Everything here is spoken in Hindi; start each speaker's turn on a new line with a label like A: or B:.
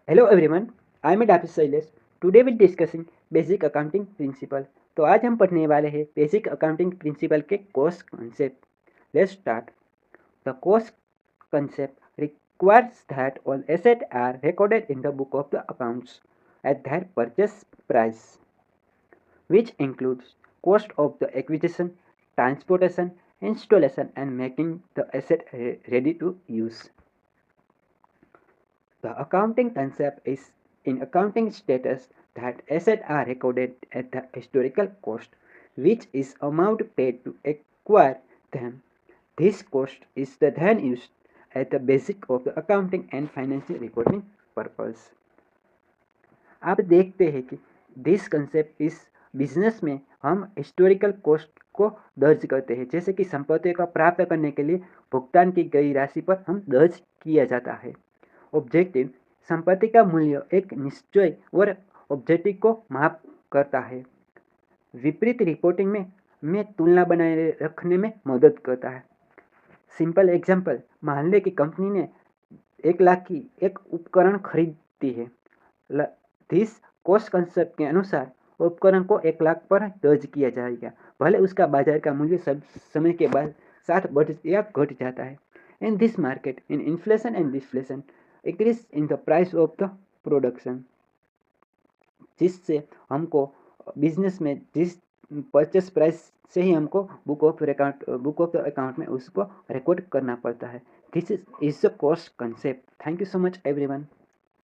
A: Hello everyone, I am doctor Shailesh. Today will discussing basic accounting principle. तो आज हम पढ़ने वाले हैं बेसिक अकाउंटिंग प्रिंसिपल के course concept. Let's start. The course concept requires that all assets are recorded in the book of the accounts at their purchase price, which includes cost of the acquisition, transportation, installation, and making the asset ready to use. The accounting concept is in accounting status that assets are recorded at the historical cost, which is amount paid to acquire them. This cost is then used as the basis of the accounting and financial reporting purpose. आप देखते हैं कि दिस कंसेप्ट इस बिजनेस में हम हिस्टोरिकल कॉस्ट को दर्ज करते हैं, जैसे कि संपत्ति को प्राप्त करने के लिए भुगतान की गई राशि पर हम दर्ज किया जाता है। ऑब्जेक्टिव, संपत्ति का मूल्य एक निश्चय और ऑब्जेक्टिव को माप करता है। विपरीत रिपोर्टिंग में तुलना बनाए रखने में मदद करता है। सिंपल एग्जांपल, मान लें कि कंपनी ने 1 लाख की एक उपकरण खरीदी है। दिस कॉस्ट कंसेप्ट के अनुसार उपकरण को 1 लाख पर दर्ज किया जाएगा, भले उसका बाजार का मूल्य सब समय के बाद साथ बढ़ या घट जाता है। In this market in inflation and deflation increase in the price of the production, जिससे हमको बिजनेस में जिस परचेस प्राइस से ही हमको बुक ऑफ द अकाउंट में उसको रिकॉर्ड करना पड़ता है। This is the cost concept. Thank you so much everyone.